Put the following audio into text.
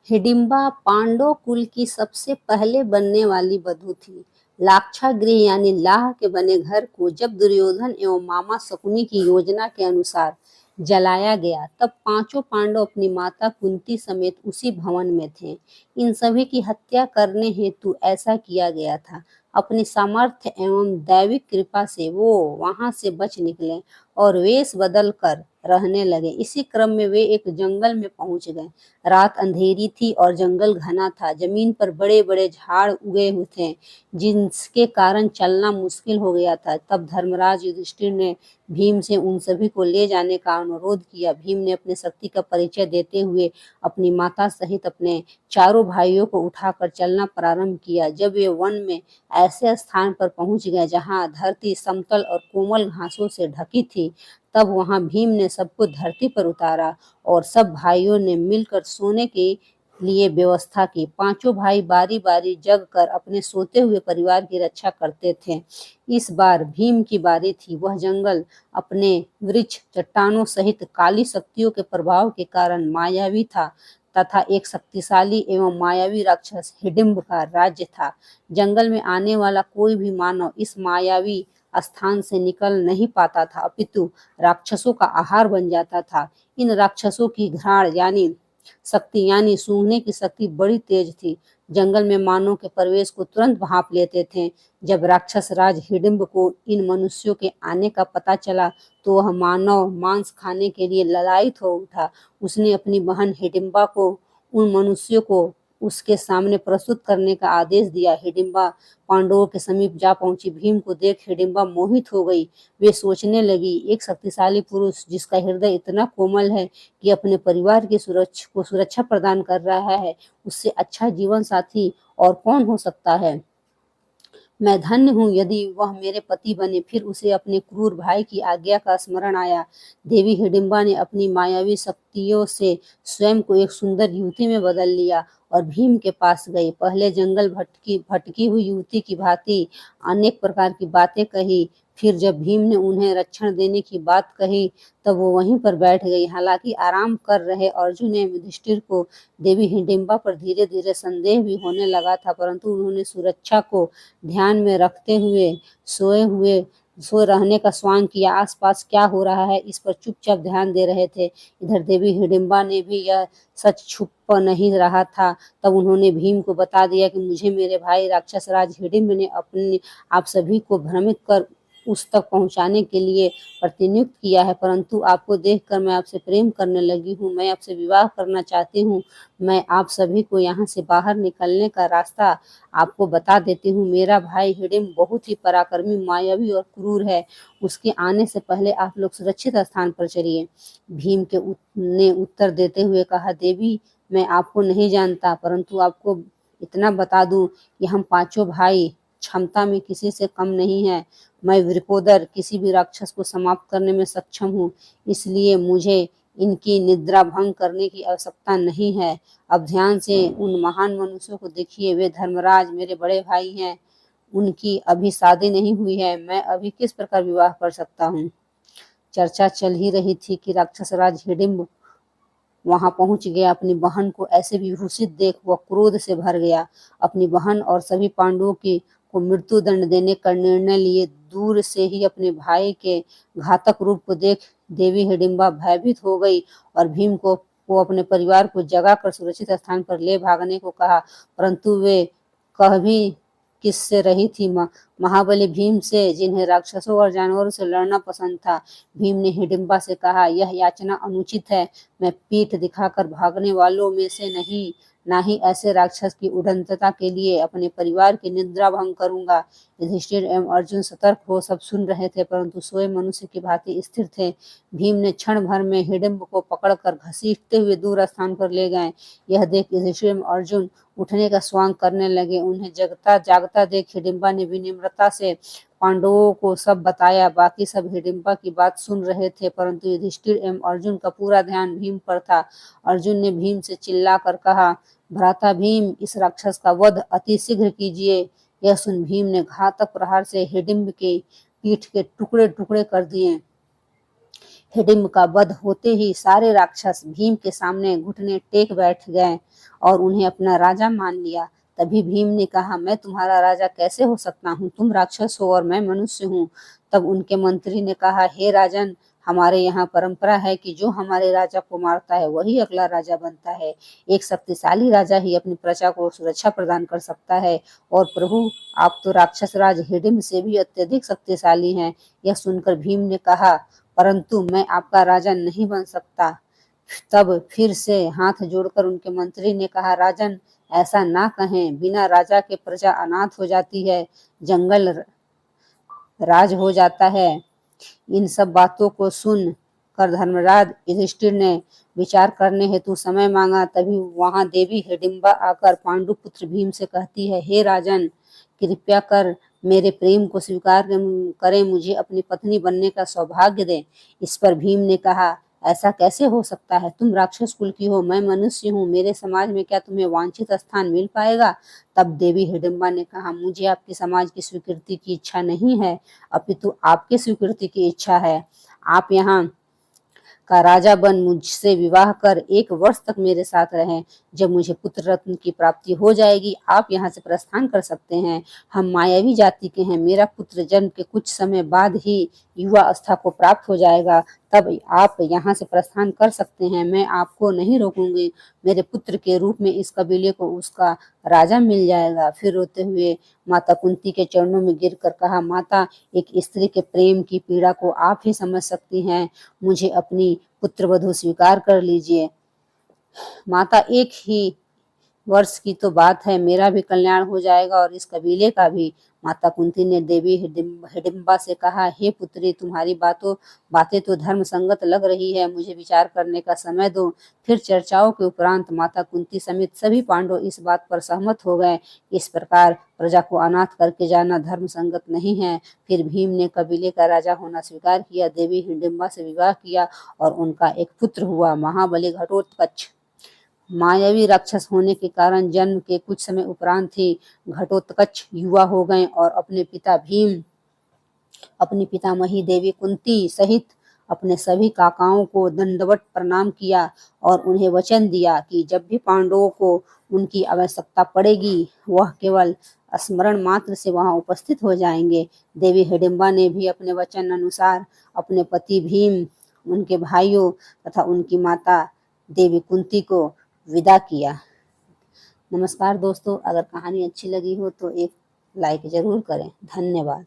हिडिंबा पांडव कुल की सबसे पहले बनने वाली वधू थी। लाक्षागृह यानी लाह के बने घर को जब दुर्योधन एवं मामा शकुनी की योजना के अनुसार जलाया गया, तब पांचों पांडव अपनी माता कुंती समेत उसी भवन में थे। इन सभी की हत्या करने हेतु ऐसा किया गया था। अपनी सामर्थ्य एवं दैविक कृपा से वो वहां से बच निकले और वेश बदल कर रहने लगे। इसी क्रम में वे एक जंगल में पहुंच गए। रात अंधेरी थी और जंगल घना था। जमीन पर बड़े बड़े झाड़ उगे हुए थे, जिसके कारण चलना मुश्किल हो गया था। तब धर्मराज युधिष्ठिर ने भीम से उन सभी को ले जाने का अनुरोध किया। भीम ने अपनी शक्ति का परिचय देते हुए अपनी माता सहित अपने चारों भाइयों को उठाकर चलना प्रारंभ किया। जब वे वन में ऐसे स्थान पर पहुंच गए जहां धरती समतल और कोमल घासों से ढकी थी, तब वहां भीम ने सबको धरती पर उतारा और सब भाइयों ने मिलकर सोने के लिए व्यवस्था की। पांचों भाई बारी बारी जग कर अपने सोते हुए परिवार की रक्षा करते थे। इस बार भीम की बारी थी। वह जंगल अपने वृक्ष, चट्टानों सहित काली शक्तियों के प्रभाव के कारण मायावी था तथा एक शक्तिशाली एवं मायावी राक्षस हिडिंब का राज्य था। जंगल में आने वाला कोई भी मानव इस मायावी स्थान से निकल नहीं पाता था, अपितु राक्षसों का आहार बन जाता था। इन राक्षसों की घ्राण यानी सूंघने की शक्ति बड़ी तेज थी। जंगल में मानव के प्रवेश को तुरंत भांप लेते थे। जब राक्षस राज हिडिंब को इन मनुष्यों के आने का पता चला, तो वह मानव मांस खाने के लिए ललायित हो उठा। उसने अपनी बहन हिडिंबा को उन मनुष्यों को उसके सामने प्रस्तुत करने का आदेश दिया। हिडिंबा पांडवों के समीप जा पहुंची। भीम को देख हिडिंबा मोहित हो गई। वे सोचने लगी, एक शक्तिशाली पुरुष जिसका हृदय इतना कोमल है कि अपने परिवार की सुरक्षा प्रदान कर रहा है, उससे अच्छा जीवन साथी और कौन हो सकता है। मैं धन्य हूँ यदि वह मेरे पति बने। फिर उसे अपने क्रूर भाई की आज्ञा का स्मरण आया। देवी हिडिंबा ने अपनी मायावी शक्तियों से स्वयं को एक सुंदर युवती में बदल लिया और भीम के पास गई। पहले जंगल भटकी हुई युवती की भांति अनेक प्रकार की बातें कही। फिर जब भीम ने उन्हें रक्षण देने की बात कही, तब वो वहीं पर बैठ गई। हालांकि आराम कर रहे अर्जुन एवं युधिष्ठिर को देवी हिडिंबा पर धीरे धीरे संदेह भी होने लगा था, परंतु उन्होंने सुरक्षा को ध्यान में रखते हुए सोए रहने का स्वांग किया। आसपास क्या हो रहा है इस पर चुपचाप ध्यान दे रहे थे। इधर देवी हिडिंबा ने भी यह सच छुप नहीं रहा था। तब उन्होंने भीम को बता दिया कि मुझे मेरे भाई राक्षस राज हिडिंब ने अपने आप सभी को भ्रमित कर उस तक पहुंचाने के लिए प्रतिनियुक्त किया है, परंतु आपको देखकर मैं आपसे प्रेम करने लगी हूँ। मैं आपसे विवाह करना चाहती हूँ। मैं आप सभी को यहाँ से बाहर निकलने का रास्ता आपको बता देती हूँ। मेरा भाई हिडिंब बहुत ही पराक्रमी, मायावी और क्रूर है। उसके आने से पहले आप लोग सुरक्षित स्थान पर चलिए। भीम ने उत्तर देते हुए कहा, देवी मैं आपको नहीं जानता, परंतु आपको इतना बता दूं कि हम पांचों भाई क्षमता में किसी से कम नहीं है। मैं वृकोदर किसी भी राक्षस को समाप्त करने में सक्षम हूँ, इसलिए मुझे इनकी निद्रा भंग करने की आवश्यकता नहीं है। अब ध्यान से उन महान मनुष्यों को देखिए। वे धर्मराज मेरे बड़े भाई हैं। उनकी अभी शादी नहीं हुई है। मैं अभी किस प्रकार विवाह कर सकता हूँ। चर्चा चल ही रही थी कि राक्षस राज हिडिंब वहां पहुंच गया। अपनी बहन को ऐसे विभूषित देख वह क्रोध से भर गया। अपनी बहन और सभी पांडवों को मृत्यु दंड देने का निर्णय लिए। दूर से ही अपने भाई के घातक रूप को देख देवी हिडिंबा भयभीत हो गई और भीम को अपने परिवार को जगाकर सुरक्षित स्थान पर ले भागने को कहा, परंतु वे कह भी किससे रही थी। महाबली भीम से, जिन्हें राक्षसों और जानवरों से लड़ना पसंद था। भीम ने हिडिंबा से कहा, यह याचना अनुचित है। मैं पीठ दिखाकर भागने वालों में से नहीं, ना ही ऐसे राक्षस की उद्दंडता के लिए अपने परिवार की निद्रा भंग करूंगा। युधिष्ठिर एवं अर्जुन सतर्क हो सब सुन रहे थे, परंतु सोए मनुष्य की भांति स्थिर थे। भीम ने क्षण भर में हिडिंब को पकड़कर घसीटते हुए दूर स्थान पर ले गए। यह देख युधिष्ठिर एवं अर्जुन उठने का स्वांग करने लगे। उन्हें जागता देख हिडिंबा ने विनम्रता से पांडवों को सब बताया। बाकी सब हिडिंबा की बात सुन रहे थे, परंतु युधिष्ठिर एवं अर्जुन का पूरा ध्यान भीम पर था। अर्जुन ने भीम से चिल्लाकर कहा, भ्राता भीम, इस राक्षस का वध अति शीघ्र कीजिए। यह सुन भीम ने घातक प्रहार से हिडिंब के पीठ के टुकड़े टुकड़े कर दिए। हिडिंब का वध होते ही सारे राक्षस भीम के सामने घुटने टेक बैठ गए और उन्हें अपना राजा मान लिया। तभी भीम ने कहा, मैं तुम्हारा राजा कैसे हो सकता हूँ? तुम राक्षस हो और मैं मनुष्य हूँ। तब उनके मंत्री ने कहा, हे राजन, हमारे यहाँ परंपरा है कि जो हमारे राजा को मारता है वही अगला राजा बनता है। एक शक्तिशाली राजा ही अपनी प्रजा को सुरक्षा प्रदान कर सकता है। और प्रभु, आप तो राक्षस राज हिडिंब से भी अत्यधिक शक्तिशाली हैं। यह सुनकर भीम ने कहा, परंतु मैं आपका राजा नहीं बन सकता। तब फिर से हाथ जोड़कर उनके मंत्री ने कहा, राजन, ऐसा ना कहें, बिना राजा के प्रजा अनाथ हो जाती है, जंगल राज हो जाता है। इन सब बातों को सुन कर धर्मराज युधिष्ठिर ने विचार करने हेतु समय मांगा। तभी वहां देवी हिडिंबा आकर पांडु पुत्र भीम से कहती है, हे राजन, कृपया कर मेरे प्रेम को स्वीकार करें, मुझे अपनी पत्नी बनने का सौभाग्य दें। इस पर भीम ने कहा, ऐसा कैसे हो सकता है? तुम राक्षस कुल की हो, मैं मनुष्य हूँ, मेरे समाज में क्या तुम्हें वांछित स्थान मिल पाएगा? तब देवी हिडिंबा ने कहा, मुझे आपके समाज की स्वीकृति की इच्छा नहीं है, अपितु आपके स्वीकृति की इच्छा है। आप यहाँ का राजा बन मुझसे विवाह कर 1 वर्ष तक मेरे साथ रहें। जब मुझे पुत्र रत्न की प्राप्ति हो जाएगी, आप यहाँ से प्रस्थान कर सकते हैं। हम मायावी जाति के हैं, मेरा पुत्र जन्म के कुछ समय बाद ही युवा अवस्था को प्राप्त हो जाएगा, तब आप यहाँ से प्रस्थान कर सकते हैं। मैं आपको नहीं रोकूंगी। मेरे पुत्र के रूप में इस कबीले को उसका राजा मिल जाएगा। फिर रोते हुए माता कुंती के चरणों में गिरकर कहा, माता, एक स्त्री के प्रेम की पीड़ा को आप ही समझ सकती हैं, मुझे अपनी पुत्रवधू स्वीकार कर लीजिए। माता, 1 ही वर्ष की तो बात है, मेरा भी कल्याण हो जाएगा और इस कबीले का भी। माता कुंती ने देवी हिडिंबा से कहा, हे पुत्री, तुम्हारी बातें तो धर्म संगत लग रही है, मुझे विचार करने का समय दो। फिर चर्चाओं के उपरांत माता कुंती समेत सभी पांडव इस बात पर सहमत हो गए। इस प्रकार प्रजा को अनाथ करके जाना धर्म संगत नहीं है। फिर भीम ने कबीले का राजा होना स्वीकार किया, देवी हिडिंबा से विवाह किया और उनका एक पुत्र हुआ, महाबली घटोत्कच। मायावी राक्षस होने के कारण जन्म के कुछ समय उपरांत ही घटोत्कच युवा हो गए और अपने पिता भीम, अपनी पितामही देवी कुंती सहित अपने सभी काकाओं को दंडवत प्रणाम किया और उन्हें वचन दिया कि जब भी पांडवों को उनकी आवश्यकता पड़ेगी, वह केवल स्मरण मात्र से वहां उपस्थित हो जाएंगे। देवी हिडिंबा ने भी अपने वचन अनुसार अपने पति भीम, उनके भाइयों तथा उनकी माता देवी कुंती को विदा किया। नमस्कार दोस्तों, अगर कहानी अच्छी लगी हो तो एक लाइक जरूर करें। धन्यवाद।